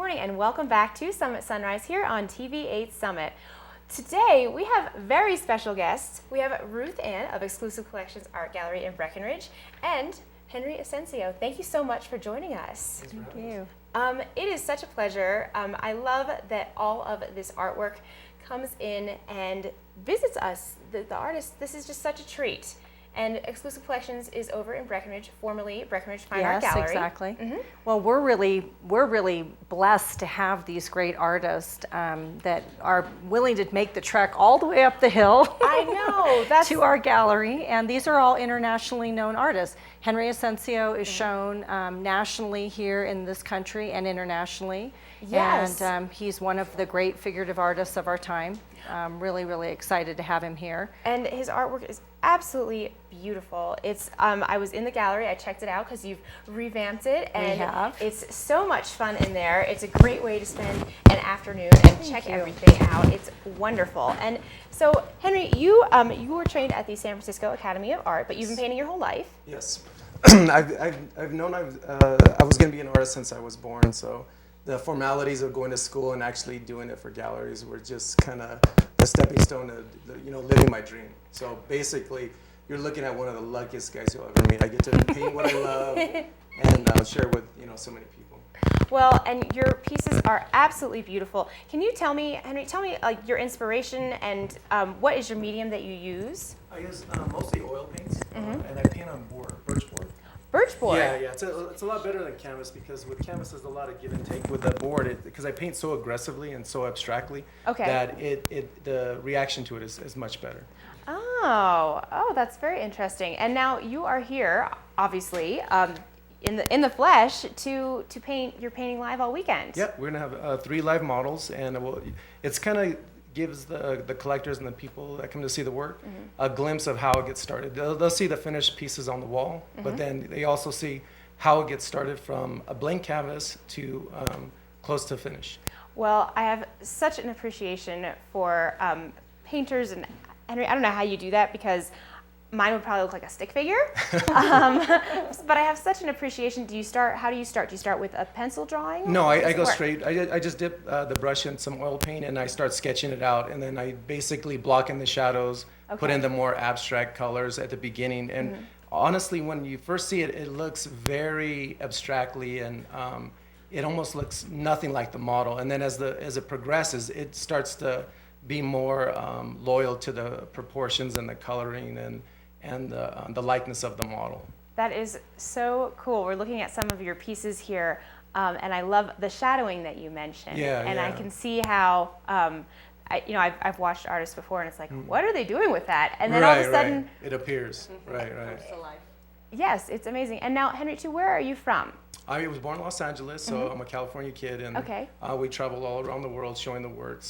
morning and welcome back to Summit Sunrise here on TV8 Summit. Today we have very special guests. We have Ruth Ann of Exclusive Collections Art Gallery in Breckenridge and Henry Asensio. Thank you so much for joining us. Thank you. It is such a pleasure. I love that all of this artwork comes in and visits us, the artists. This is just such a treat. And Exclusive Collections is over in Breckenridge, formerly Breckenridge Fine Art Gallery. Yes, exactly. Well, we're really blessed to have these great artists that are willing to make the trek all the way up the hill. I know. That's to our gallery, and these are all internationally known artists. Henry Asensio is shown nationally here in this country and internationally. Yes. And he's one of the great figurative artists of our time. I'm really excited to have him here. And his artwork is absolutely beautiful. It's I was in the gallery, I checked it out because you've revamped it, and it's so much fun in there. It's a great way to spend an afternoon and check everything out. It's wonderful. And so, Henry, you were trained at the San Francisco Academy of Art, but you've been painting your whole life. Yes, I've known I was going to be an artist since I was born. So the formalities of going to school and actually doing it for galleries were just kind of a stepping stone to living my dream. So basically, you're looking at one of the luckiest guys you'll ever meet. I get to paint what I love and share with so many people. Well, and your pieces are absolutely beautiful. Can you tell me, Henry, your inspiration and what is your medium that you use? I use mostly oil paints, and I paint on birch board. Birch board? Yeah. It's a lot better than canvas because with canvas there's a lot of give and take. With the board, because I paint so aggressively and so abstractly that the reaction to it is much better. Oh, that's very interesting. And now you are here, obviously, in the flesh to paint. You're painting live all weekend. Yeah, we're gonna have 3 live models, and it's kind of gives the collectors and the people that come to see the work a glimpse of how it gets started. They'll see the finished pieces on the wall, but then they also see how it gets started from a blank canvas to close to finish. Well, I have such an appreciation for painters, and Henry, I don't know how you do that because mine would probably look like a stick figure, but I have such an appreciation. How do you start? Do you start with a pencil drawing? No, I go straight. I just dip the brush in some oil paint and I start sketching it out, and then I basically block in the shadows, put in the more abstract colors at the beginning. And honestly, when you first see it, it looks very abstractly, and it almost looks nothing like the model. And then as it progresses, it starts to be more loyal to the proportions and the coloring and the likeness of the model. That is so cool. We're looking at some of your pieces here, and I love the shadowing that you mentioned. I can see how I've watched artists before, and it's like, what are they doing with that? And then all of a sudden, it appears. Right. Comes to life. Yes, it's amazing. And now, Henry, where are you from? I was born in Los Angeles, so I'm a California kid, and we travel all around the world showing the work.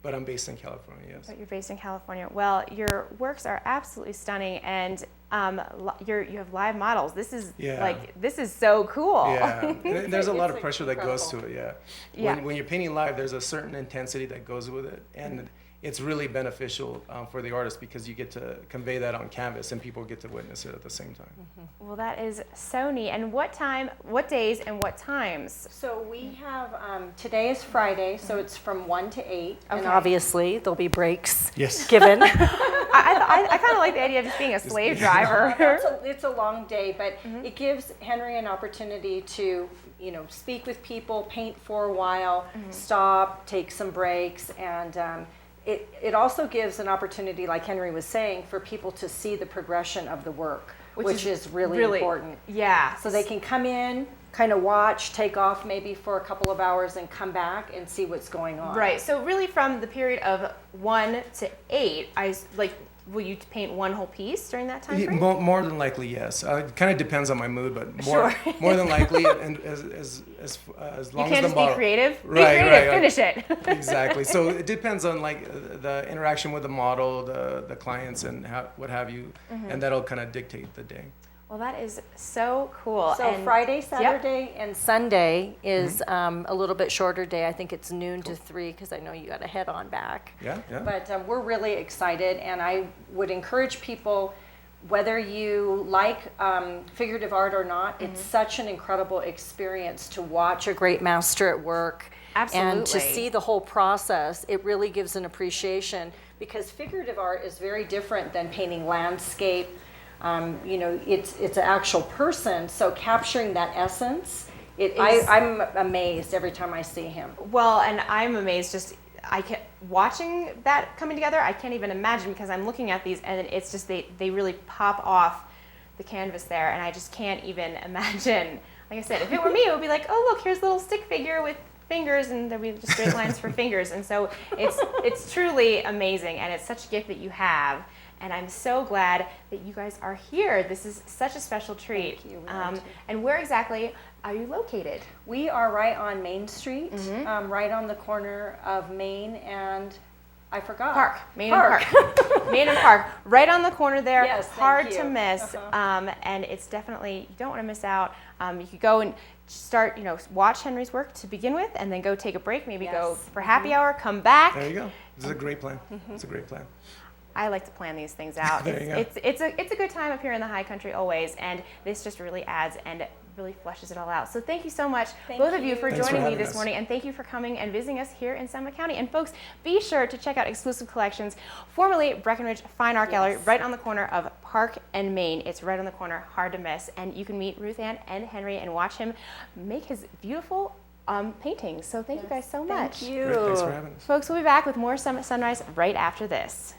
But I'm based in California, yes. But you're based in California. Well, your works are absolutely stunning, and you have live models. This is so cool. Yeah, there's a lot of pressure that goes to it. When you're painting live, there's a certain intensity that goes with it, and it's really beneficial for the artist because you get to convey that on canvas and people get to witness it at the same time. Well, that is so neat. And what days and what times? So we have, today is Friday, so it's from 1 to 8, and obviously there'll be breaks given. I kind of like the idea of just being a slave driver. It's a long day, but it gives Henry an opportunity to speak with people, paint for a while, stop, take some breaks, and it also gives an opportunity, like Henry was saying, for people to see the progression of the work, which is really important. Yeah. So they can come in, kind of watch, take off maybe for a couple of hours, and come back and see what's going on. Right. So really, from the period of 1 to 8, will you paint one whole piece during that time frame? More than likely, yes. It kind of depends on my mood, but more than likely, and as long as the model. You can't just be creative. Right. Finish it. Exactly. So it depends on the interaction with the model, the clients, and what have you, and that'll kind of dictate the day. Well, that is so cool. So Friday, Saturday, and Sunday is a little bit shorter day. I think it's noon to 3 because I know you got to head on back. Yeah. But we're really excited, and I would encourage people whether you like figurative art or not, it's such an incredible experience to watch a great master at work. Absolutely. And to see the whole process. It really gives an appreciation, because figurative art is very different than painting landscape. You know, it's an actual person, so capturing that essence, I'm amazed every time I see him. Well, and I'm amazed watching that coming together. I can't even imagine, because I'm looking at these and it's just they really pop off the canvas there, and I just can't even imagine. Like I said, if it were me, it would be like, oh look, here's a little stick figure with fingers, and there'd be just straight lines for fingers. And so it's truly amazing, and it's such a gift that you have. And I'm so glad that you guys are here. This is such a special treat. Thank you. And where exactly are you located? We are right on Main Street, right on the corner of Main and I forgot. Park. Main and Park. Main and Park. Right on the corner there. Yes, hard thank to you. miss. And it's definitely, you don't want to miss out. You could go and start, watch Henry's work to begin with, and then go take a break, maybe go for happy hour, come back. There you go. This is a great plan. It's a great plan. I like to plan these things out. There you go. It's a good time up here in the high country always, and this just really adds and really fleshes it all out. So thank you so much, both of you, for Thanks for joining me having this us. morning, and thank you for coming and visiting us here in Sonoma County. And folks, be sure to check out Exclusive Collections, formerly Breckenridge Fine Art Gallery, right on the corner of Park and Main. It's right on the corner, hard to miss, and you can meet Ruth Ann and Henry and watch him make his beautiful paintings. So thank you guys so much. Thank you. Great. Thanks for having us. Folks, we'll be back with more Summit Sunrise right after this.